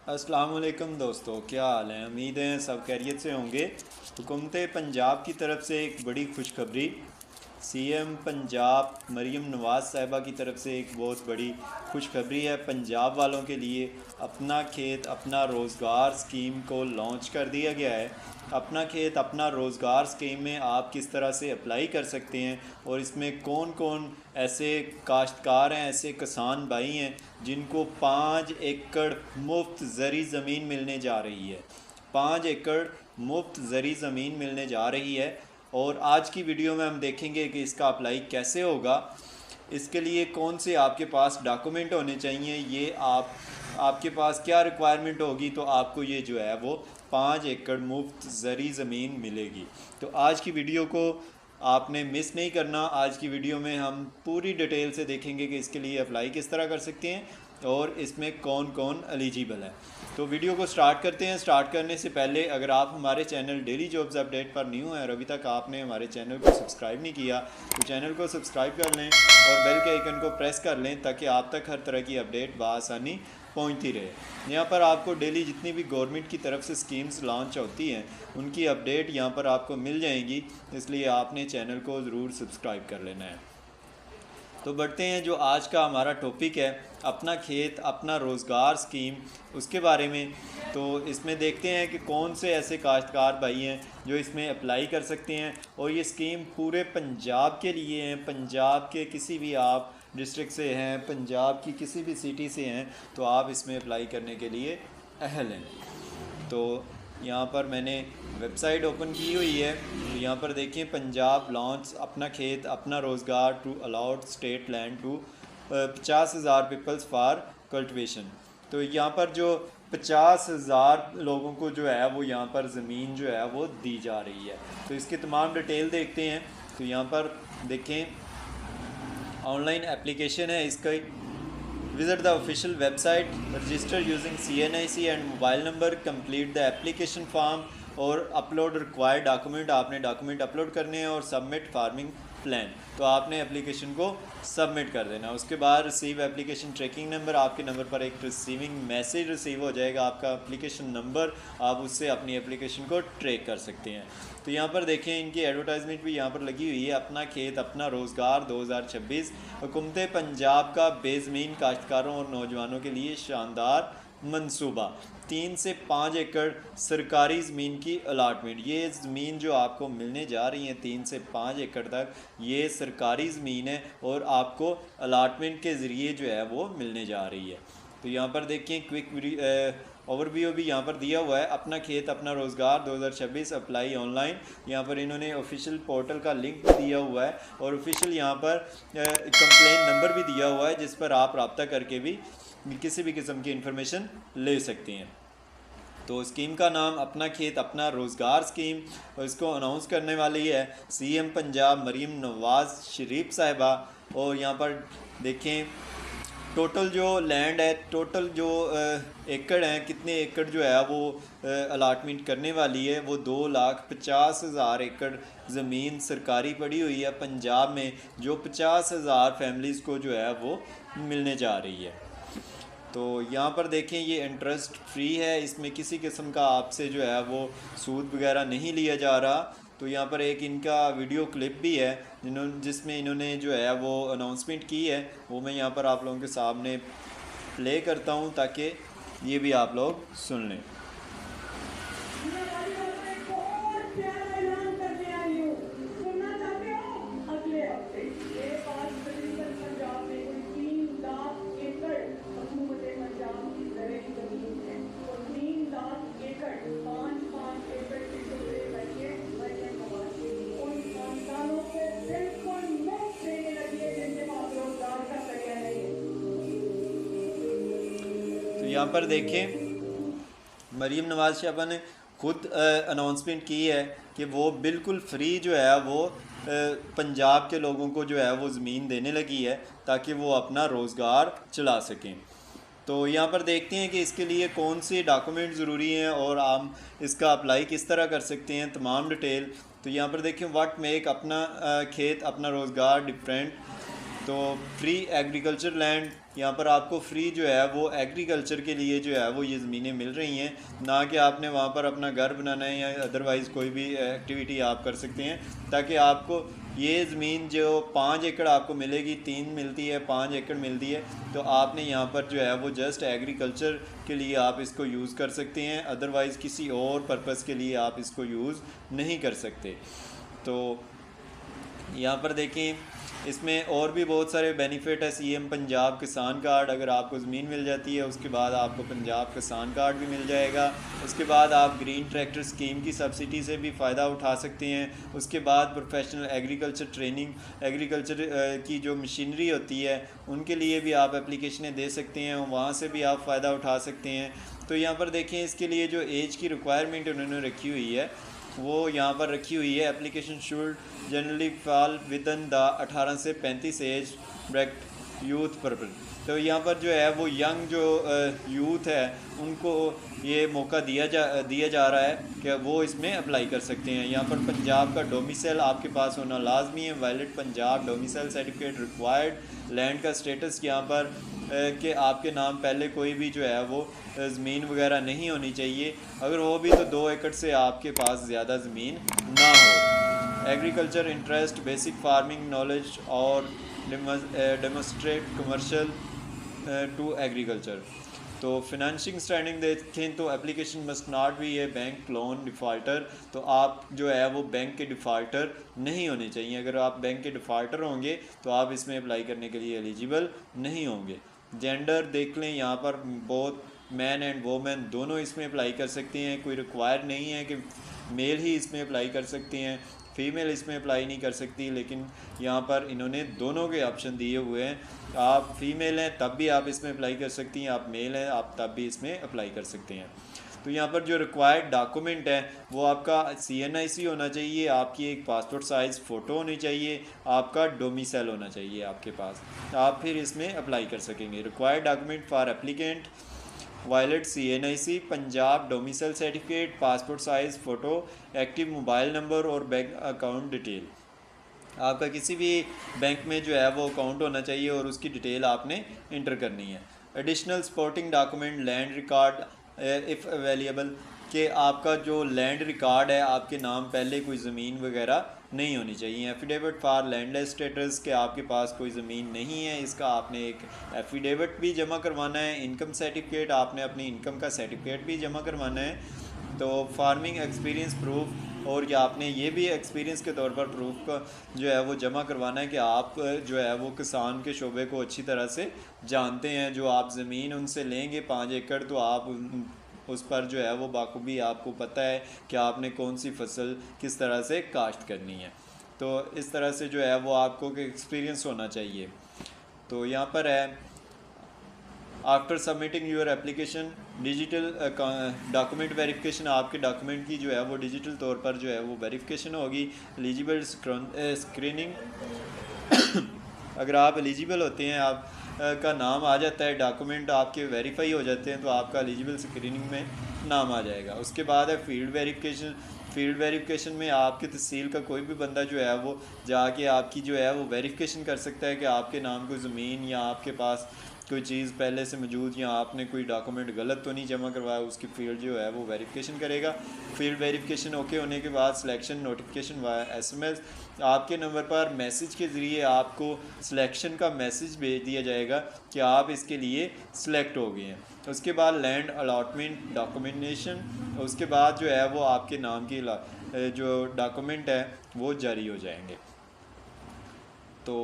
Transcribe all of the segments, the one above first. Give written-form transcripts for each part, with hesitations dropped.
अस्सलाम वालेकुम दोस्तों, क्या हाल है। उम्मीद है सब खैरियत से होंगे। हुकूमत पंजाब की तरफ से एक बड़ी खुशखबरी। सीएम पंजाब मरीम नवाज़ साहिबा की तरफ से एक बहुत बड़ी खुशखबरी है। पंजाब वालों के लिए अपना खेत अपना रोज़गार स्कीम को लॉन्च कर दिया गया है। अपना खेत अपना रोज़गार स्कीम में आप किस तरह से अप्लाई कर सकते हैं और इसमें कौन कौन ऐसे काश्तकार हैं, ऐसे किसान भाई हैं जिनको 5 एकड़ मुफ्त ज़री ज़मीन मिलने जा रही है। 5 एकड़ मुफ्त ज़री ज़मीन मिलने जा रही है। और आज की वीडियो में हम देखेंगे कि इसका अप्लाई कैसे होगा, इसके लिए कौन से आपके पास डॉक्यूमेंट होने चाहिए, ये आपके पास क्या रिक्वायरमेंट होगी तो आपको ये जो है वो 5 एकड़ मुफ्त ज़री ज़मीन मिलेगी। तो आज की वीडियो को आपने मिस नहीं करना। आज की वीडियो में हम पूरी डिटेल से देखेंगे कि इसके लिए अप्लाई किस तरह कर सकते हैं और इसमें कौन कौन एलिजिबल है। तो वीडियो को स्टार्ट करते हैं। स्टार्ट करने से पहले अगर आप हमारे चैनल डेली जॉब्स अपडेट पर न्यू हैं और अभी तक आपने हमारे चैनल को सब्सक्राइब नहीं किया तो चैनल को सब्सक्राइब कर लें और बेल के आइकन को प्रेस कर लें ताकि आप तक हर तरह की अपडेट बआसानी पहुंचती रहे। यहाँ पर आपको डेली जितनी भी गवर्नमेंट की तरफ से स्कीम्स लॉन्च होती हैं उनकी अपडेट यहाँ पर आपको मिल जाएंगी, इसलिए आपने चैनल को ज़रूर सब्सक्राइब कर लेना है। तो बढ़ते हैं जो आज का हमारा टॉपिक है, अपना खेत अपना रोज़गार स्कीम, उसके बारे में। तो इसमें देखते हैं कि कौन से ऐसे काश्तकार भाई हैं जो इसमें अप्लाई कर सकते हैं और ये स्कीम पूरे पंजाब के लिए है। पंजाब के किसी भी आप डिस्ट्रिक्ट से हैं, पंजाब की किसी भी सिटी से हैं तो आप इसमें अप्लाई करने के लिए अहल हैं। तो यहाँ पर मैंने वेबसाइट ओपन की हुई है। तो यहाँ पर देखिए, पंजाब लॉन्च अपना खेत अपना रोज़गार to allowed state land to 50,000 peoples for cultivation. तो यहाँ पर जो 50,000 लोगों को जो है वो यहाँ पर ज़मीन जो है वो दी जा रही है। तो इसके तमाम डिटेल देखते हैं। तो यहाँ पर देखें, ऑनलाइन एप्लीकेशन है इसका। Visit the official website, register using CNIC and mobile number, complete the application form और अपलोड रिक्वायर्ड डॉक्यूमेंट, आपने डॉक्यूमेंट अपलोड करने हैं और सबमिट फार्मिंग प्लान। तो आपने एप्लीकेशन को सबमिट कर देना। उसके बाद रिसीव एप्लीकेशन ट्रैकिंग नंबर, आपके नंबर पर एक रिसीविंग मैसेज रिसीव हो जाएगा, आपका एप्लीकेशन नंबर, आप उससे अपनी एप्लीकेशन को ट्रैक कर सकते हैं। तो यहाँ पर देखें, इनकी एडवर्टाइजमेंट भी यहाँ पर लगी हुई है। अपना खेत अपना रोज़गार 2026 हुकूमत पंजाब का बेज़मीन काश्तकारों और नौजवानों के लिए शानदार मंसूबा। 3 से 5 एकड़ सरकारी ज़मीन की अलाटमेंट। ये ज़मीन जो आपको मिलने जा रही है 3 से 5 एकड़ तक, ये सरकारी ज़मीन है और आपको अलाटमेंट के ज़रिए जो है वो मिलने जा रही है। तो यहाँ पर देखिए, क्विक ओवरव्यू भी यहाँ पर दिया हुआ है। अपना खेत अपना रोज़गार 2026 अप्लाई ऑनलाइन। यहाँ पर इन्होंने ऑफिशियल पोर्टल का लिंक भी दिया हुआ है और ऑफिशियल यहाँ पर कंप्लेन नंबर भी दिया हुआ है जिस पर आप रब्ता करके भी किसी भी किस्म की इंफॉर्मेशन ले सकते हैं। तो स्कीम का नाम अपना खेत अपना रोज़गार स्कीम, और इसको अनाउंस करने वाली है सीएम पंजाब मरीम नवाज़ शरीफ साहिबा। और यहाँ पर देखें, टोटल जो लैंड है, टोटल जो एकड़ हैं, कितने एकड़ जो है वो अलाटमेंट करने वाली है, वो 2,50,000 एकड़ ज़मीन सरकारी पड़ी हुई है पंजाब में, जो 50,000 फैमिलीज़ को जो है वो मिलने जा रही है। तो यहाँ पर देखें, ये इंटरेस्ट फ्री है, इसमें किसी किस्म का आपसे जो है वो सूद वगैरह नहीं लिया जा रहा। तो यहाँ पर एक इनका वीडियो क्लिप भी है जिसमें इन्होंने जो है वो अनाउंसमेंट की है, वो मैं यहाँ पर आप लोगों के सामने प्ले करता हूँ ताकि ये भी आप लोग सुन लें। यहाँ पर देखें, मरीम नवाज़ साहिबा ने खुद अनाउंसमेंट की है कि वो बिल्कुल फ्री जो है वो पंजाब के लोगों को जो है वो ज़मीन देने लगी है ताकि वो अपना रोज़गार चला सकें। तो यहाँ पर देखते हैं कि इसके लिए कौन से डॉक्यूमेंट ज़रूरी हैं और हम इसका अप्लाई किस तरह कर सकते हैं, तमाम डिटेल। तो यहाँ पर देखें, व्हाट मेक अपना खेत अपना रोज़गार डिफरेंट। तो फ्री एग्रीकल्चर लैंड, यहाँ पर आपको फ्री जो है वो एग्रीकल्चर के लिए जो है वो ये ज़मीनें मिल रही हैं, ना कि आपने वहाँ पर अपना घर बनाना है या अदरवाइज़ कोई भी एक्टिविटी आप कर सकते हैं, ताकि आपको ये ज़मीन जो 5 एकड़ आपको मिलेगी, 3 मिलती है, 5 एकड़ मिलती है, तो आपने यहाँ पर जो है वो जस्ट एग्रीकल्चर के लिए आप इसको यूज़ कर सकते हैं, अदरवाइज़ किसी और पर्पज़ के लिए आप इसको यूज़ नहीं कर सकते। तो यहाँ पर देखें, इसमें और भी बहुत सारे बेनिफिट है। सीएम पंजाब किसान कार्ड, अगर आपको ज़मीन मिल जाती है उसके बाद आपको पंजाब किसान कार्ड भी मिल जाएगा। उसके बाद आप ग्रीन ट्रैक्टर स्कीम की सब्सिडी से भी फ़ायदा उठा सकते हैं। उसके बाद प्रोफेशनल एग्रीकल्चर ट्रेनिंग, एग्रीकल्चर की जो मशीनरी होती है उनके लिए भी आप एप्लीकेशनें दे सकते हैं, वहाँ से भी आप फ़ायदा उठा सकते हैं। तो यहाँ पर देखें, इसके लिए जो एज की रिक्वायरमेंट उन्होंने रखी हुई है वो यहाँ पर रखी हुई है, application should generally fall within the 18 से 35 एज ब्रैकेट यूथ पर्पल। तो यहाँ पर जो है वो यंग जो यूथ है उनको ये मौका दिया जा रहा है कि वो इसमें अप्लाई कर सकते हैं। यहाँ पर पंजाब का डोमिसाइल आपके पास होना लाजमी है, valid Punjab domicile certificate required. Land का स्टेटस यहाँ पर कि आपके नाम पहले कोई भी जो है वो ज़मीन वगैरह नहीं होनी चाहिए, अगर हो भी तो 2 एकड़ से आपके पास ज़्यादा ज़मीन ना हो। Agriculture interest, basic farming knowledge और डेमोस्ट्रेट कमर्शियल टू एग्रीकल्चर। तो फिनंशिंग स्टैंडिंग देखें तो application must not be A bank loan defaulter, तो आप जो है वो बैंक के डिफ़ॉल्टर नहीं होने चाहिए। अगर आप बैंक के डिफ़ॉल्टर होंगे तो आप इसमें अप्लाई करने के लिए एलिजिबल नहीं होंगे। जेंडर देख लें, यहाँ पर बहुत मैन एंड वोमेन दोनों इसमें अप्लाई कर सकते हैं, कोई रिक्वायर नहीं है कि मेल ही इसमें अप्लाई कर सकते हैं, फ़ीमेल इसमें अप्लाई नहीं कर सकती, लेकिन यहाँ पर इन्होंने दोनों के ऑप्शन दिए हुए हैं। आप फीमेल हैं तब भी आप इसमें अप्लाई कर सकती हैं, आप मेल हैं आप तब भी इसमें अप्लाई कर सकते हैं। तो यहाँ पर जो रिक्वायर्ड डॉक्यूमेंट है वो आपका CNIC होना चाहिए, आपकी एक पासपोर्ट साइज़ फ़ोटो होनी चाहिए, आपका डोमिसाइल होना चाहिए आपके पास, आप फिर इसमें अप्लाई कर सकेंगे। Required document for applicant wallet CNIC, Punjab domicile certificate, passport size photo, active mobile number और बैंक अकाउंट डिटेल। आपका किसी भी बैंक में जो है वो अकाउंट होना चाहिए और उसकी डिटेल आपने इंटर करनी है। Additional supporting document, land record if available, कि आपका जो लैंड रिकॉर्ड है आपके नाम पहले कोई ज़मीन वगैरह नहीं होनी चाहिए। एफिडेविट फॉर लैंडलेस स्टेटस, के आपके पास कोई ज़मीन नहीं है, इसका आपने एक एफिडेविट भी जमा करवाना है। इनकम सर्टिफिकेट, आपने अपनी इनकम का सर्टिफिकेट भी जमा करवाना है। तो फार्मिंग एक्सपीरियंस प्रूफ, और या आपने ये भी एक्सपीरियंस के तौर पर प्रूफ का जो है वो जमा करवाना है कि आप जो है वो किसान के शोबे को अच्छी तरह से जानते हैं। जो आप ज़मीन उनसे लेंगे 5 एकड़, तो आप उस पर जो है वो बाखूबी आपको पता है कि आपने कौन सी फसल किस तरह से काश्त करनी है। तो इस तरह से जो है वो आपको एक्सपीरियंस होना चाहिए। तो यहाँ पर है, after submitting your application digital document verification, आपके डॉक्यूमेंट की जो है वो डिजिटल तौर पर जो है वो वेरिफिकेशन होगी। एलिजिबल स्क्रीनिंग, अगर आप एलिजिबल होते हैं, आप का नाम आ जाता है, डॉक्यूमेंट आपके वेरीफाई हो जाते हैं, तो आपका एलिजिबल स्क्रीनिंग में नाम आ जाएगा। उसके बाद है फील्ड वेरिफिकेशन। फील्ड वेरिफिकेशन में आपके तहसील का कोई भी बंदा जो है वो जाके आपकी जो है वो वेरिफिकेशन कर सकता है कि आपके नाम कोई ज़मीन या आपके पास कोई चीज़ पहले से मौजूद या आपने कोई डॉक्यूमेंट गलत तो नहीं जमा करवाया, उसकी फील्ड जो है वो वेरिफिकेशन करेगा। फील्ड वेरिफिकेशन ओके होने के बाद सिलेक्शन नोटिफिकेशन वाया SMS, आपके नंबर पर मैसेज के ज़रिए आपको सिलेक्शन का मैसेज भेज दिया जाएगा कि आप इसके लिए सिलेक्ट हो गए हैं। उसके बाद लैंड अलॉटमेंट डॉक्यूमेंटेशन, उसके बाद जो है वो आपके नाम की जो डॉक्यूमेंट है वो जारी हो जाएंगे। तो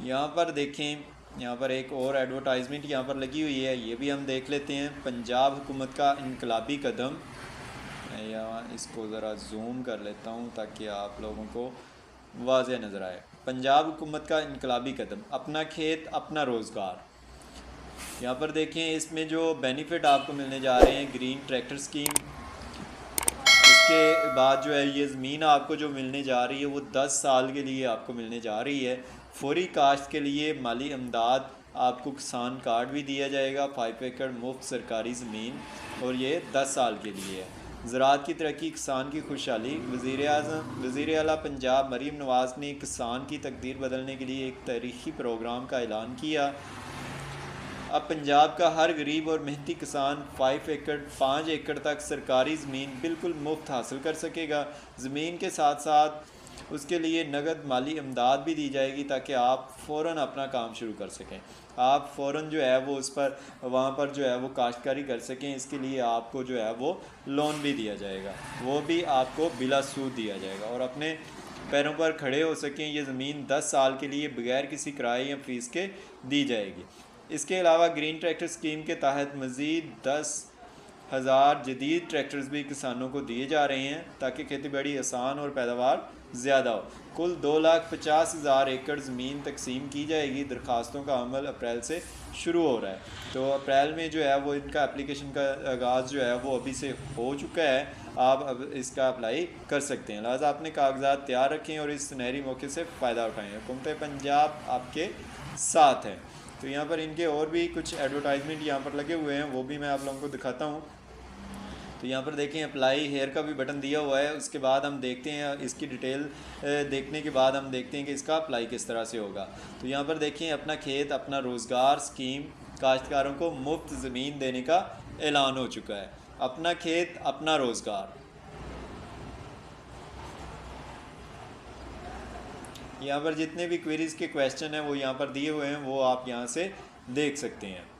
यहाँ पर देखें, यहाँ पर एक और एडवर्टाइजमेंट यहाँ पर लगी हुई है, ये भी हम देख लेते हैं। पंजाब हुकूमत का इनकलाबी कदम, मैं यहाँ इसको ज़रा जूम कर लेता हूँ ताकि आप लोगों को वाज़ेह नज़र आए। पंजाब हुकूमत का इनकलाबी कदम, अपना खेत अपना रोज़गार। यहाँ पर देखें, इसमें जो बेनिफिट आपको मिलने जा रहे हैं, ग्रीन ट्रैक्टर स्कीम, इसके बाद जो है ये ज़मीन आपको जो मिलने जा रही है वो 10 साल के लिए आपको मिलने जा रही है। फौरी काश्त के लिए माली इमदाद, आपको किसान कार्ड भी दिया जाएगा, 5 एकड़ मुफ्त सरकारी ज़मीन, और ये 10 साल के लिए है। ज़राअत की तरक्की, किसान की खुशहाली। वज़ीर आला पंजाब मरीम नवाज़ ने किसान की तकदीर बदलने के लिए एक तारीखी प्रोग्राम का ऐलान किया। अब पंजाब का हर गरीब और मेहनती किसान 5 एकड़ तक सरकारी ज़मीन बिल्कुल मुफ्त हासिल कर सकेगा। ज़मीन के साथ साथ उसके लिए नगद माली इमदाद भी दी जाएगी ताकि आप फ़ौरन अपना काम शुरू कर सकें। आप फ़ौरन जो है वो उस पर वहाँ पर जो है वो काश्तकारी कर सकें। इसके लिए आपको जो है वो लोन भी दिया जाएगा, वो भी आपको बिला सूद दिया जाएगा और अपने पैरों पर खड़े हो सकें। ये ज़मीन 10 साल के लिए बगैर किसी किराए या फ़ीस के दी जाएगी। इसके अलावा ग्रीन ट्रैक्टर स्कीम के तहत मज़ीद 10,000 जदीद ट्रैक्टर्स भी किसानों को दिए जा रहे हैं ताकि खेती बाड़ी आसान और पैदावार ज़्यादा हो। कुल 2,50,000 एकड़ ज़मीन तकसीम की जाएगी। दरख्वास्तों का अमल अप्रैल से शुरू हो रहा है, तो अप्रैल में जो है वो इनका एप्लीकेशन का आगाज़ जो है वो अभी से हो चुका है। आप अब इसका अप्लाई कर सकते हैं। लिहाजा अपने कागजात तैयार रखें और इस सुनहरी मौके से फ़ायदा उठाएँ। हुकूमत पंजाब आपके साथ है। तो यहाँ पर इनके और भी कुछ एडवर्टाइजमेंट यहाँ पर लगे हुए हैं, वो भी मैं आप लोगों को दिखाता हूँ। तो यहाँ पर देखें अप्लाई हेयर का भी बटन दिया हुआ है। उसके बाद हम देखते हैं इसकी डिटेल देखने के बाद हम देखते हैं कि इसका अप्लाई किस तरह से होगा। तो यहाँ पर देखें अपना खेत अपना रोज़गार स्कीम काश्तकारों को मुफ्त ज़मीन देने का ऐलान हो चुका है। अपना खेत अपना रोज़गार, यहाँ पर जितने भी क्वेरीज़ के क्वेश्चन हैं वो यहाँ पर दिए हुए हैं, वो आप यहाँ से देख सकते हैं।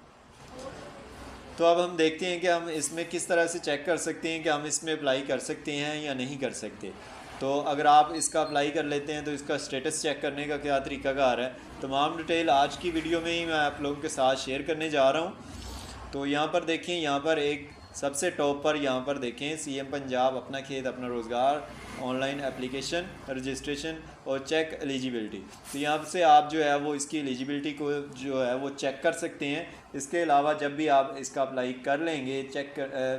तो अब हम देखते हैं कि हम इसमें किस तरह से चेक कर सकते हैं कि हम इसमें अप्लाई कर सकते हैं या नहीं कर सकते। तो अगर आप इसका अप्लाई कर लेते हैं तो इसका स्टेटस चेक करने का क्या तरीकाकार है, तमाम डिटेल आज की वीडियो में ही मैं आप लोगों के साथ शेयर करने जा रहा हूँ। तो यहाँ पर देखें, यहाँ पर एक सबसे टॉप पर यहाँ पर देखें सीएम पंजाब अपना खेत अपना रोज़गार ऑनलाइन एप्लीकेशन रजिस्ट्रेशन और चेक एलिजिबिलिटी। तो यहाँ से आप जो है वो इसकी एलिजिबिलिटी को जो है वो चेक कर सकते हैं। इसके अलावा जब भी आप इसका अप्लाई कर लेंगे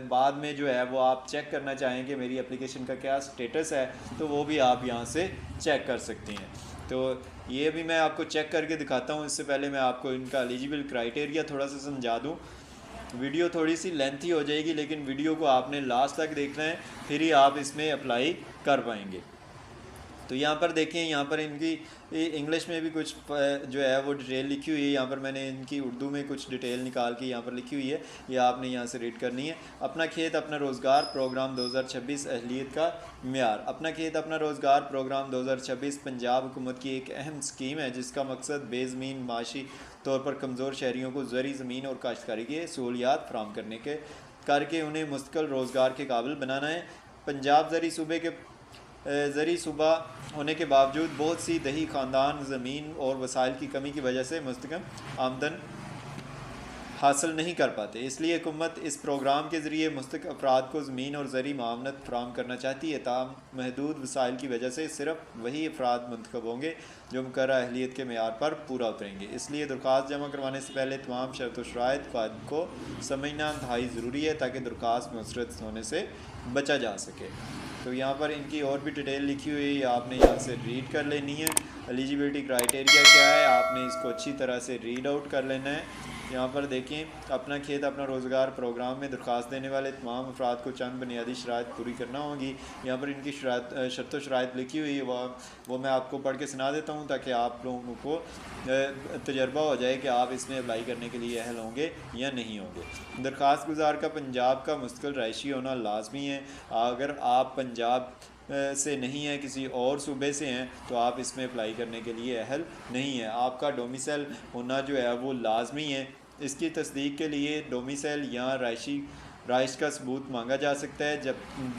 बाद में जो है वो आप चेक करना चाहें कि मेरी एप्लीकेशन का क्या स्टेटस है, तो वो भी आप यहाँ से चेक कर सकते हैं। तो ये भी मैं आपको चेक करके दिखाता हूँ। इससे पहले मैं आपको इनका एलिजिबल क्राइटेरिया थोड़ा सा समझा दूँ। वीडियो थोड़ी सी लेंथी हो जाएगी, लेकिन वीडियो को आपने लास्ट तक देखना है, फिर ही आप इसमें अप्लाई कर पाएंगे। तो यहाँ पर देखें, यहाँ पर इनकी इंग्लिश में भी कुछ जो है वो डिटेल लिखी हुई है। यहाँ पर मैंने इनकी उर्दू में कुछ डिटेल निकाल के यहाँ पर लिखी हुई है, ये आपने यहाँ से रीड करनी है। अपना खेत अपना रोज़गार प्रोग्राम 2026 अहलियत का म्यार। अपना खेत अपना रोज़गार प्रोग्राम 2026 पंजाब हुकूमत की एक अहम स्कीम है जिसका मकसद बेज़मीन माशी तौर पर कमज़ोर शहरियों को ज़री ज़मीन और काश्तकारी की सहूलियात फराहम करके उन्हें मुस्तकिल रोज़गार के काबिल बनाना है। पंजाब ज़री सूबा होने के बावजूद बहुत सी दही ख़ानदान ज़मीन और वसाइल की कमी की वजह से मुस्तकिल आमदन हासिल नहीं कर पाते। इसलिए हुकूमत इस प्रोग्राम के ज़रिए मुस्तक अफराद को ज़मीन और ज़री मामनत फराहम करना चाहती है। ताम महदूद वसाइल की वजह से सिर्फ वही अफराद मंतखब होंगे जो मुकर्रर अहलियत के मेयार पर पूरा उतरेंगे। इसलिए दरख्वास्त जमा करवाने से पहले तमाम शर्त व शराइत को समझना इंतहाई ज़रूरी है ताकि दरख्वास्त मुस्तरद होने से बचा जा सके। तो यहाँ पर इनकी और भी डिटेल लिखी हुई है, आपने यहाँ से रीड कर लेनी है। एलिजिबिलिटी क्राइटेरिया क्या है, आपने इसको अच्छी तरह से रीड आउट कर लेना है। यहाँ पर देखें, अपना खेत अपना रोज़गार प्रोग्राम में दरख्वास्त देने वाले तमाम अफराद को चंद बुनियादी शराइत पूरी करना होगी। यहाँ पर इनकी शर्त व शराइत लिखी हुई है, वो मैं आपको पढ़ के सुना देता हूँ ताकि आप लोगों को तजर्बा हो जाए कि आप इसमें अप्लाई करने के लिए अहल होंगे या नहीं होंगे। दरख्वास्त गुजार का पंजाब का मुस्तकिल रहायशी होना लाजमी है। अगर आप पंजाब से नहीं है, किसी और सूबे से हैं, तो आप इसमें अप्लाई करने के लिए अहल नहीं है। आपका डोमिसाइल होना जो है वो लाजमी है। इसकी तस्दीक के लिए डोमिसाइल या राइश का सबूत मांगा जा सकता है,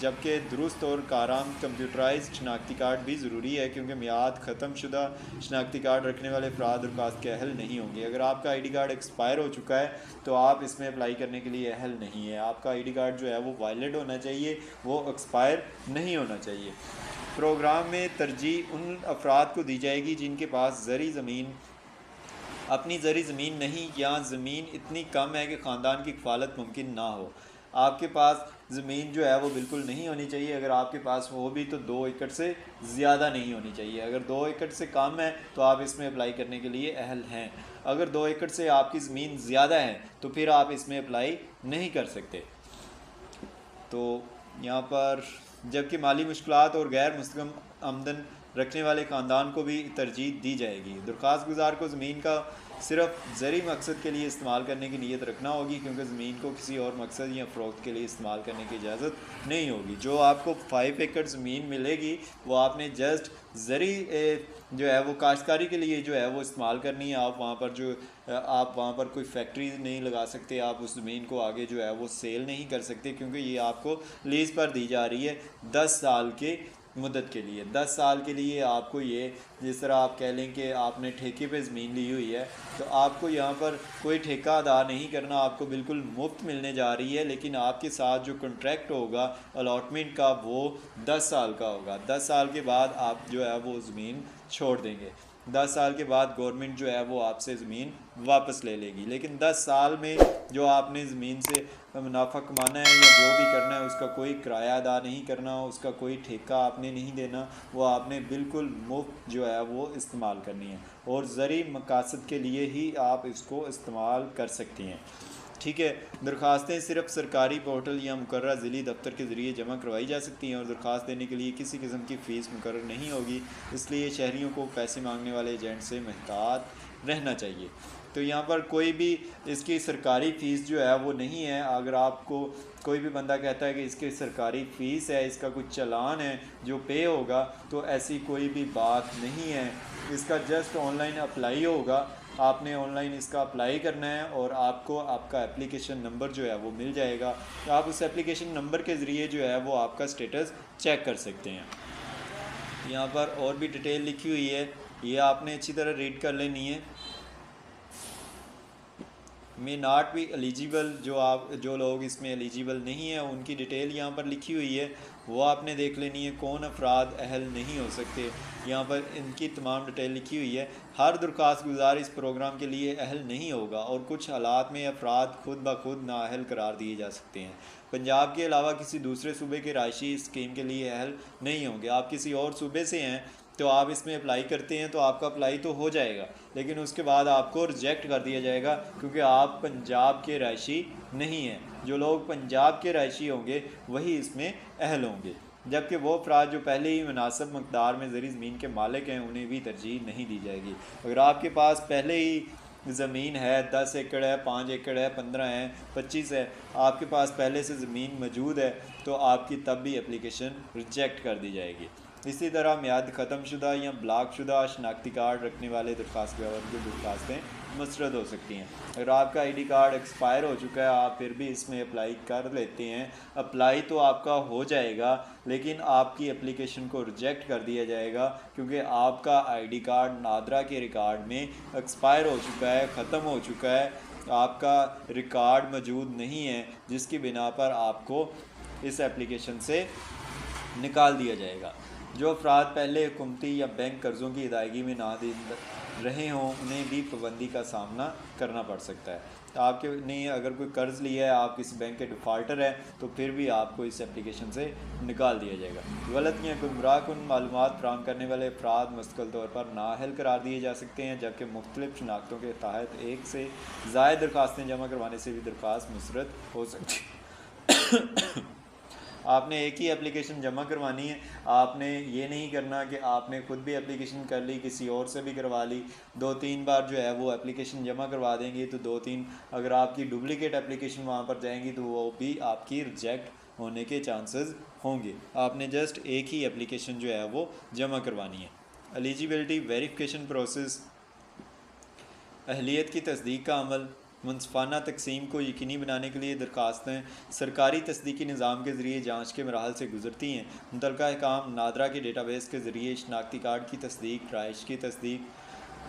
जबकि दुरुस्त और काराम कंप्यूटराइज शनाख्ती कार्ड भी ज़रूरी है क्योंकि मियाद ख़त्म शुदा शनाख्ती कार्ड रखने वाले अफराद दरख्वास्त के अहल नहीं होंगे। अगर आपका ID कार्ड एक्सपायर हो चुका है तो आप इसमें अप्लाई करने के लिए अहल नहीं है। आपका ID कार्ड जो है वो वैलिड होना चाहिए, वो एक्सपायर नहीं होना चाहिए। प्रोग्राम में तरजीह उन अफराद को दी जाएगी जिनके पास अपनी ज़री ज़मीन नहीं या ज़मीन इतनी कम है कि ख़ानदान की कफ़ालत मुमकिन ना हो। आपके पास ज़मीन जो है वो बिल्कुल नहीं होनी चाहिए। अगर आपके पास हो भी तो 2 एकड़ से ज़्यादा नहीं होनी चाहिए। अगर 2 एकड़ से कम है तो आप इसमें अप्लाई करने के लिए अहल हैं। अगर 2 एकड़ से आपकी ज़मीन ज़्यादा है तो फिर आप इसमें अप्लाई नहीं कर सकते। तो यहाँ पर जबकि माली मुश्किलात और गैर मुस्तकम आमदन रखने वाले ख़ानदान को भी तरजीह दी जाएगी। दरख्वास्त गुजार को ज़मीन का सिर्फ ज़रूरी मकसद के लिए इस्तेमाल करने की नीयत रखना होगी, क्योंकि ज़मीन को किसी और मकसद या फ़रोख्त के लिए इस्तेमाल करने की इजाज़त नहीं होगी। जो आपको 5 एकड़ ज़मीन मिलेगी वो आपने जस्ट जो है वो काश्तकारी के लिए जो है वो इस्तेमाल करनी है। आप वहाँ पर कोई फैक्ट्री नहीं लगा सकते, आप उस ज़मीन को आगे जो है वो सेल नहीं कर सकते, क्योंकि ये आपको लीज़ पर दी जा रही है 10 साल के मुद्दत के लिए। 10 साल के लिए आपको ये, जिस तरह आप कह लें कि आपने ठेके पे ज़मीन ली हुई है, तो आपको यहाँ पर कोई ठेका अदा नहीं करना, आपको बिल्कुल मुफ्त मिलने जा रही है। लेकिन आपके साथ जो कॉन्ट्रैक्ट होगा अलॉटमेंट का वो 10 साल का होगा। 10 साल के बाद आप जो है वो ज़मीन छोड़ देंगे। 10 साल के बाद गवर्नमेंट जो है वो आपसे ज़मीन वापस ले लेगी। लेकिन 10 साल में जो आपने ज़मीन से मुनाफा कमाना है या जो भी करना है उसका कोई किराया अदा नहीं करना, उसका कोई ठेका आपने नहीं देना, वो आपने बिल्कुल मुफ्त जो है वो इस्तेमाल करनी है और ज़रूरी मकासद के लिए ही आप इसको इस्तेमाल कर सकती हैं। ठीक है। दरख्वास्तें सिर्फ सरकारी पोर्टल या मुकर्रर ज़िली दफ्तर के ज़रिए जमा करवाई जा सकती हैं और दरख्वास्त देने के लिए किसी किस्म की फ़ीस मुकर्रर नहीं होगी, इसलिए शहरियों को पैसे मांगने वाले एजेंट से महतात रहना चाहिए। तो यहाँ पर कोई भी इसकी सरकारी फ़ीस जो है वो नहीं है। अगर आपको कोई भी बंदा कहता है कि इसकी सरकारी फ़ीस है, इसका कुछ चालान है जो पे होगा, तो ऐसी कोई भी बात नहीं है। इसका जस्ट ऑनलाइन अप्लाई होगा, आपने ऑनलाइन इसका अप्लाई करना है और आपको आपका एप्लीकेशन नंबर जो है वो मिल जाएगा। आप उस एप्लीकेशन नंबर के ज़रिए जो है वो आपका स्टेटस चेक कर सकते हैं। यहाँ पर और भी डिटेल लिखी हुई है, ये आपने अच्छी तरह रीड कर लेनी है। मे नॉट बी एलिजिबल, जो लोग इसमें एलिजिबल नहीं है उनकी डिटेल यहाँ पर लिखी हुई है, वो आपने देख लेनी है। कौन अफराद अहल नहीं हो सकते, यहाँ पर इनकी तमाम डिटेल लिखी हुई है। हर दरख्वास्त गुजार इस प्रोग्राम के लिए अहल नहीं होगा और कुछ हालात में अफराद खुद ब खुद नाअहल करार दिए जा सकते हैं। पंजाब के अलावा किसी दूसरे सूबे के रायशी इस स्कीम के लिए अहल नहीं होंगे। आप किसी और सूबे से हैं तो आप इसमें अप्लाई करते हैं तो आपका अप्लाई तो हो जाएगा, लेकिन उसके बाद आपको रिजेक्ट कर दिया जाएगा क्योंकि आप पंजाब के रायशी नहीं हैं। जो लोग पंजाब के रायशी होंगे वही इसमें अहल होंगे, जबकि वो अफराद जो पहले ही मुनासिब मकदार में ज़री ज़मीन के मालिक हैं उन्हें भी तरजीह नहीं दी जाएगी। अगर आपके पास पहले ही ज़मीन है, 10 एकड़ है, 5 एकड़ है, 15 है, 25 है, आपके पास पहले से ज़मीन मौजूद है, तो आपकी तब भी एप्लीकेशन रिजेक्ट कर दी जाएगी। इसी तरह मियाद ख़त्मशुदा या ब्लॉकशुदा शनाख्ती कार्ड रखने वाले दरख्वास्तगार की दरख्वास्तें मुस्तरद हो सकती हैं। अगर आपका आईडी कार्ड एक्सपायर हो चुका है, आप फिर भी इसमें अप्लाई कर लेते हैं, अप्लाई तो आपका हो जाएगा लेकिन आपकी एप्लीकेशन को रिजेक्ट कर दिया जाएगा क्योंकि आपका आईडी कार्ड नादरा के रिकॉर्ड में एक्सपायर हो चुका है, ख़त्म हो चुका है, आपका रिकॉर्ड मौजूद नहीं है, जिसकी बिना पर आपको इस एप्लीकेशन से निकाल दिया जाएगा। जो अफराद पहले हुकूमती या बैंक कर्ज़ों की अदायगी में नादिल रहे हों उन्हें भी पाबंदी का सामना करना पड़ सकता है। तो आपके ने अगर कोई कर्ज़ लिया है, आप किसी बैंक के डिफ़ॉल्टर हैं, तो फिर भी आपको इस एप्लीकेशन से निकाल दिया जाएगा। गलत या गुमराहकुन मालूमात फराहम करने वाले अफराद मुस्तकिल तौर पर नाअहल करार दिए जा सकते हैं, जबकि मुख्तलिफ शनाख्तों के तहत एक से ज़ायद दरख्वास्तें जमा करवाने से भी दरख्वास्त मुस्तरद हो सकती है। आपने एक ही एप्लीकेशन जमा करवानी है, आपने ये नहीं करना कि आपने खुद भी एप्लीकेशन कर ली, किसी और से भी करवा ली, 2-3 बार जो है वो एप्लीकेशन जमा करवा देंगे तो 2-3 अगर आपकी डुप्लीकेट एप्लीकेशन वहाँ पर जाएंगी तो वो भी आपकी रिजेक्ट होने के चांसेस होंगे। आपने जस्ट एक ही एप्लीकेशन जो है वो जमा करवानी है। एलिजिबिलिटी वेरिफिकेशन प्रोसेस, अहलियत की तस्दीक का अमल, मुनसफ़ाना तकसीम को यकीनी बनाने के लिए दरख्वास्तें सरकारी तस्दीकी निज़ाम के ज़रिए जाँच के मराहल से गुजरती हैं। मुतल्लिक़ा अहकाम नादरा के डेटाबेस के ज़रिए शनाख्ती कार्ड की तस्दीक, रहाइश की तस्दीक,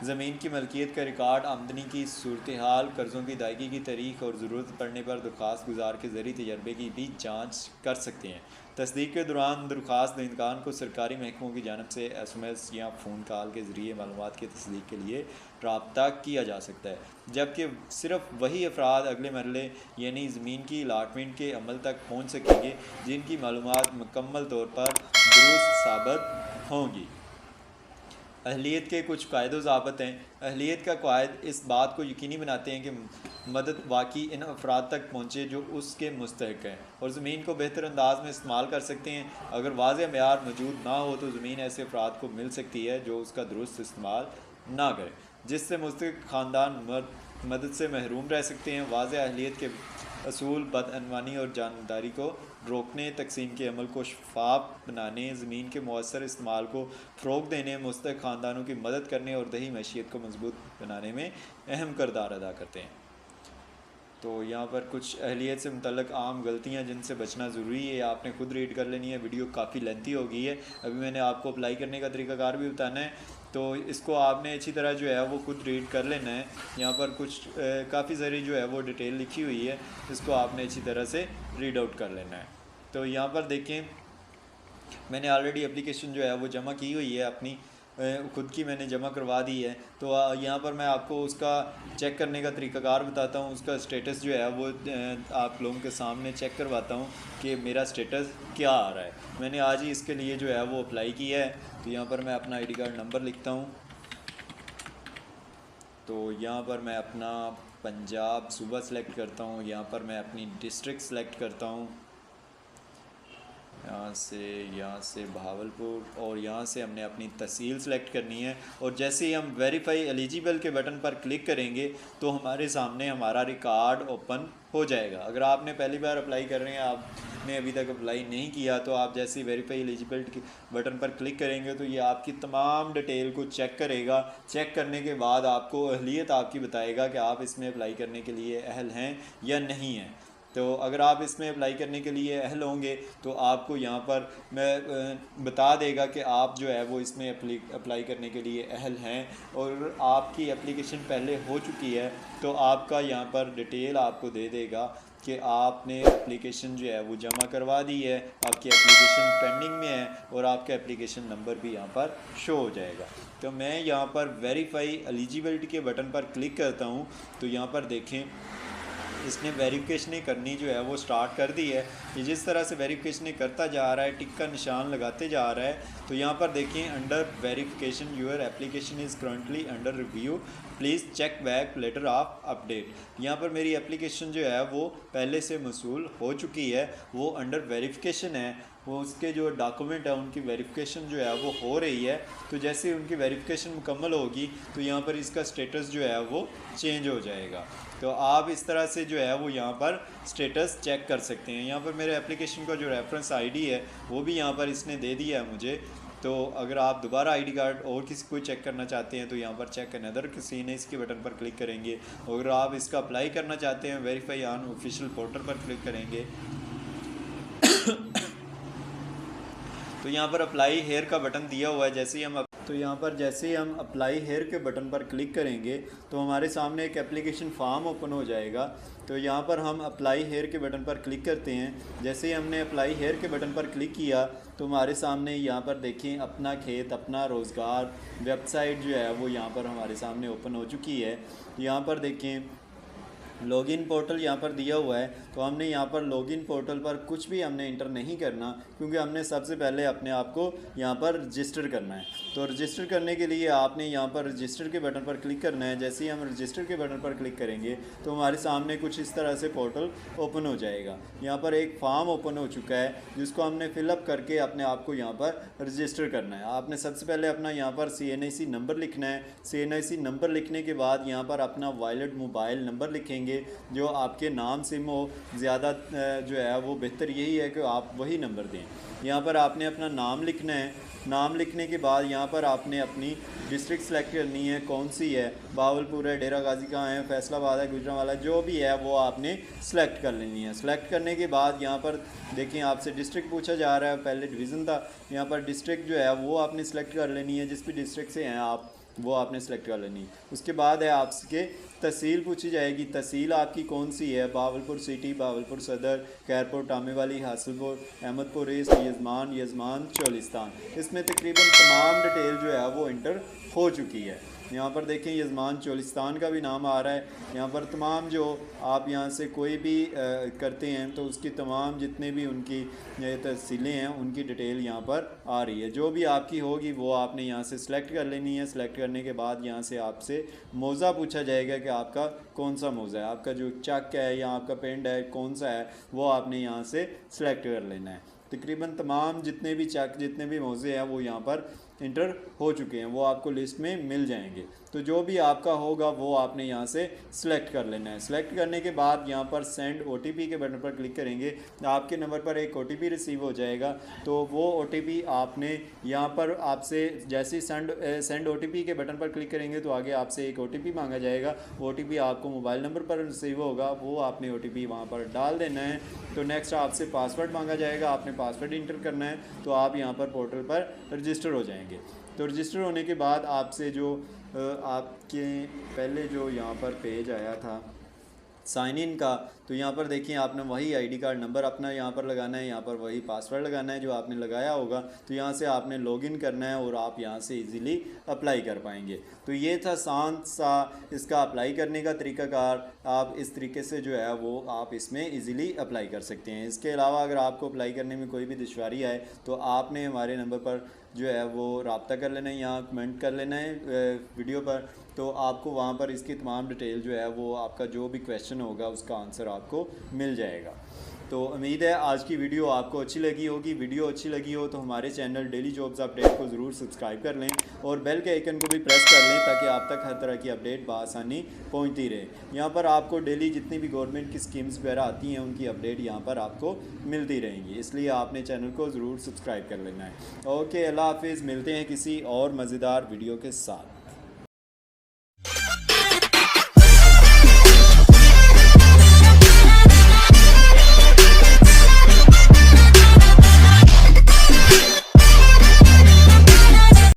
ज़मीन की मलकियत का रिकॉर्ड, आमदनी की सूरत हाल, कर्ज़ों की अदायगी की तारीख और ज़रूरत पड़ने पर दरख्वास्त गुजार के ज़रिए तजर्बे की भी जाँच कर सकते हैं। तस्दीक के दौरान दरख्वास्त दहिंदगान को सरकारी महकमों की जानिब से SMS या फ़ोन कॉल के ज़रिए मालूमात की तस्दीक के लिए रब्ता किया जा सकता है, जबकि सिर्फ वही अफराद अगले मरहले यानी ज़मीन की अलाटमेंट के अमल तक पहुँच सकेंगे जिनकी मालूमात मुकम्मल तौर पर दुरुस्त साबित होंगी। अहलियत के कुछ कायदो ज़ाबत हैं। अहलियत का कायद इस बात को यकीनी बनाते हैं कि मदद वाकई इन अफराद तक पहुँचे जो उसके मुस्तहिक हैं और ज़मीन को बेहतर अंदाज में इस्तेमाल कर सकते हैं। अगर वाज़ेह मेयार मौजूद ना हो तो ज़मीन ऐसे अफराद को मिल सकती है जो उसका दुरुस्त इस्तेमाल ना करें, जिससे मुस्तहिक ख़ानदान मदद से महरूम रह सकते हैं। वाज़ेह अहलियत के असूल बदअनवानी और जानदारी को रोकने, तकसीम के अमल को शफाफ बनाने, ज़मीन के मौसर इस्तेमाल को फ़रोग़ देने, मुस्तहिक ख़ानदानों की मदद करने और दही मैशियत को मजबूत बनाने में अहम किरदार अदा करते हैं। तो यहाँ पर कुछ अहलियत से मुतल्लक आम गलतियाँ जिनसे बचना ज़रूरी है, आपने खुद रीड कर लेनी है। वीडियो काफ़ी लेंथी हो गई है, अभी मैंने आपको अप्लाई करने का तरीक़ाकार भी बताना है, तो इसको आपने अच्छी तरह जो है वो खुद रीड कर लेना है। यहाँ पर कुछ काफ़ी सारी जो है वो डिटेल लिखी हुई है, इसको आपने अच्छी तरह से रीड आउट कर लेना है। तो यहाँ पर देखें, मैंने ऑलरेडी एप्लीकेशन जो है वो जमा की हुई है, अपनी खुद की मैंने जमा करवा दी है। तो यहाँ पर मैं आपको उसका चेक करने का तरीक़ाकार बताता हूँ, उसका स्टेटस जो है वो आप लोगों के सामने चेक करवाता हूँ कि मेरा स्टेटस क्या आ रहा है। मैंने आज ही इसके लिए जो है वो अप्लाई किया है। तो यहाँ पर मैं अपना ID कार्ड नंबर लिखता हूँ। तो यहाँ पर मैं अपना पंजाब सूबा सेलेक्ट करता हूँ, यहाँ पर मैं अपनी डिस्ट्रिक्ट सेलेक्ट करता हूँ, यहाँ से भावलपुर, और यहाँ से हमने अपनी तहसील सेलेक्ट करनी है। और जैसे ही हम वेरीफाई एलिजिबल के बटन पर क्लिक करेंगे तो हमारे सामने हमारा रिकॉर्ड ओपन हो जाएगा। अगर आपने पहली बार अप्लाई कर रहे हैं, आपने अभी तक अप्लाई नहीं किया, तो आप जैसे ही वेरीफाई एलिजिबल के बटन पर क्लिक करेंगे तो ये आपकी तमाम डिटेल को चेक करेगा। चेक करने के बाद आपको अहलियत आपकी बताएगा कि आप इसमें अप्लाई करने के लिए अहल हैं या नहीं हैं। तो अगर आप इसमें अप्लाई करने के लिए अहल होंगे तो आपको यहाँ पर मैं बता देगा कि आप जो है वो इसमें अप्लाई करने के लिए अहल हैं, और आपकी एप्लीकेशन पहले हो चुकी है तो आपका यहाँ पर डिटेल आपको दे देगा कि आपने एप्लीकेशन जो है वो जमा करवा दी है, आपकी एप्लीकेशन पेंडिंग में है, और आपका एप्लीकेशन नंबर भी यहाँ पर शो हो जाएगा। तो मैं यहाँ पर वेरीफाई एलिजिबिलिटी के बटन पर क्लिक करता हूँ। तो यहाँ पर देखें, इसने वेरिफिकेशन करनी जो है वो स्टार्ट कर दी है। ये जिस तरह से वेरिफिकेशन करता जा रहा है, टिक का निशान लगाते जा रहा है। तो यहाँ पर देखिए, under verification your application is currently under review, please check back later of update. यहाँ पर मेरी एप्लीकेशन जो है वो पहले से मसूल हो चुकी है, वो अंडर वेरिफिकेशन है, वो उसके जो डॉक्यूमेंट है उनकी वेरिफिकेशन जो है वो हो रही है। तो जैसे उनकी वेरिफिकेशन मुकम्मल होगी तो यहाँ पर इसका स्टेटस जो है वो चेंज हो जाएगा। तो आप इस तरह से जो है वो यहाँ पर स्टेटस चेक कर सकते हैं। यहाँ पर मेरे एप्लीकेशन का जो रेफरेंस ID है वो भी यहाँ पर इसने दे दिया है मुझे। तो अगर आप दोबारा ID कार्ड और किसी को चेक करना चाहते हैं तो यहाँ पर चेक अनदर किसी ने इसके बटन पर क्लिक करेंगे। अगर आप इसका अप्लाई करना चाहते हैं, वेरीफाई ऑन ऑफिशियल पोर्टल पर क्लिक करेंगे तो यहाँ पर अप्लाई हेयर का बटन दिया हुआ है। जैसे ही हम अप्लाई हेयर के बटन पर क्लिक करेंगे तो हमारे सामने एक एप्लीकेशन फॉर्म ओपन हो जाएगा। तो यहाँ पर हम अप्लाई हेयर के बटन पर क्लिक करते हैं। जैसे ही हमने अप्लाई हेयर के बटन पर क्लिक किया तो हमारे सामने यहाँ पर देखें, अपना खेत अपना रोज़गार वेबसाइट जो है वो यहाँ पर हमारे सामने ओपन हो चुकी है। यहाँ पर देखें, लॉगिन पोर्टल यहाँ पर दिया हुआ है। तो हमने यहाँ पर लॉगिन पोर्टल पर कुछ भी हमने इंटर नहीं करना, क्योंकि हमने सबसे पहले अपने आप को यहाँ पर रजिस्टर करना है। तो रजिस्टर करने के लिए आपने यहाँ पर रजिस्टर के बटन पर क्लिक करना है। जैसे ही हम रजिस्टर के बटन पर क्लिक करेंगे तो हमारे सामने कुछ इस तरह से पोर्टल ओपन हो जाएगा। यहाँ पर एक फॉर्म ओपन हो चुका है जिसको हमने फिलअप करके अपने आप को यहाँ पर रजिस्टर करना है। आपने सबसे पहले अपना यहाँ पर CNIC नंबर लिखना है। CNIC नंबर लिखने के बाद यहाँ पर अपना वैलिड मोबाइल नंबर लिखेंगे जो आपके नाम सिम हो। ज़्यादा जो है वो बेहतर यही है कि आप वही नंबर दें। यहाँ पर आपने अपना नाम लिखना है। नाम लिखने के बाद यहाँ पर आपने अपनी डिस्ट्रिक्ट सेलेक्ट करनी है, कौन सी है, बावलपुर है, डेरा गाजी कहाँ है, फैसलाबाद है, गुजरांवाला, जो भी है वो आपने सेलेक्ट कर लेनी है। सेलेक्ट करने के बाद यहाँ पर देखें, आपसे डिस्ट्रिक्ट पूछा जा रहा है, पहले डिवीज़न था, यहाँ पर डिस्ट्रिक्ट जो है वो आपने सेलेक्ट कर लेनी है। जिस भी डिस्ट्रिक्ट से हैं आप वो आपने सेलेक्ट कर लेनी। उसके बाद है आपके तहसील पूछी जाएगी, तहसील आपकी कौन सी है, बावलपुर सिटी, बावलपुर सदर, खैरपुर, टामेवाली, हासिलपुर, अहमदपुर ईस्ट, यजमान चोलिस्तान। इसमें तकरीबन तमाम डिटेल जो है वो इंटर हो चुकी है। यहाँ पर देखें यजमान चोलिस्तान का भी नाम आ रहा है। यहाँ पर तमाम जो आप यहाँ से कोई भी करते हैं तो उसकी तमाम जितने भी उनकी तफसीलें हैं उनकी डिटेल यहाँ पर आ रही है। जो भी आपकी होगी वो आपने यहाँ से सिलेक्ट कर लेनी है। सिलेक्ट करने के बाद यहाँ से आपसे मौज़ा पूछा जाएगा कि आपका कौन सा मौज़ा है, आपका जो चक है या आपका पेंड है कौन सा है, वो आपने यहाँ से सिलेक्ट कर लेना है। तकरीबन तमाम जितने भी चक जितने भी मौज़े हैं वो यहाँ पर इंटर हो चुके हैं, वो आपको लिस्ट में मिल जाएंगे। तो जो भी आपका होगा वो आपने यहाँ से सिलेक्ट कर लेना है। सिलेक्ट करने के बाद यहाँ पर सेंड OTP के बटन पर क्लिक करेंगे, आपके नंबर पर एक OTP रिसीव हो जाएगा। तो वो OTP आपने यहाँ पर आपसे जैसे ही सेंड OTP के बटन पर क्लिक करेंगे तो आगे आपसे एक OTP मांगा जाएगा। OTP आपको मोबाइल नंबर पर रिसीव होगा, वो आपने OTP वहाँ पर डाल देना है। तो नेक्स्ट आपसे पासवर्ड मांगा जाएगा, आपने पासवर्ड इंटर करना है। तो आप यहाँ पर पोर्टल पर रजिस्टर हो जाएंगे। तो रजिस्टर होने के बाद आपसे जो आपके पहले जो यहाँ पर पेज आया था साइन इन का, तो यहाँ पर देखिए आपने वही आईडी कार्ड नंबर अपना यहाँ पर लगाना है, यहाँ पर वही पासवर्ड लगाना है जो आपने लगाया होगा। तो यहाँ से आपने लॉगिन करना है और आप यहाँ से इजीली अप्लाई कर पाएंगे। तो ये था आसान सा इसका अप्लाई करने का तरीक़ाकार। आप इस तरीके से जो है वो आप इसमें इजीली अप्लाई कर सकते हैं। इसके अलावा अगर आपको अप्लाई करने में कोई भी दुश्वारी आए तो आपने हमारे नंबर पर जो है वो रब्ता कर लेना है, यहाँ कमेंट कर लेना है वीडियो पर। तो आपको वहाँ पर इसकी तमाम डिटेल जो है वो आपका जो भी क्वेश्चन होगा उसका आंसर आपको मिल जाएगा। तो उम्मीद है आज की वीडियो आपको अच्छी लगी होगी। वीडियो अच्छी लगी हो तो हमारे चैनल डेली जॉब्स अपडेट को ज़रूर सब्सक्राइब कर लें और बेल के आइकन को भी प्रेस कर लें ताकि आप तक हर तरह की अपडेट बआसानी पहुंचती रहे। यहाँ पर आपको डेली जितनी भी गवर्नमेंट की स्कीम्स वगैरह आती हैं उनकी अपडेट यहाँ पर आपको मिलती रहेंगी, इसलिए आपने चैनल को ज़रूर सब्सक्राइब कर लेना है। ओके, अल्लाह हाफिज़। मिलते हैं किसी और मज़ेदार वीडियो के साथ।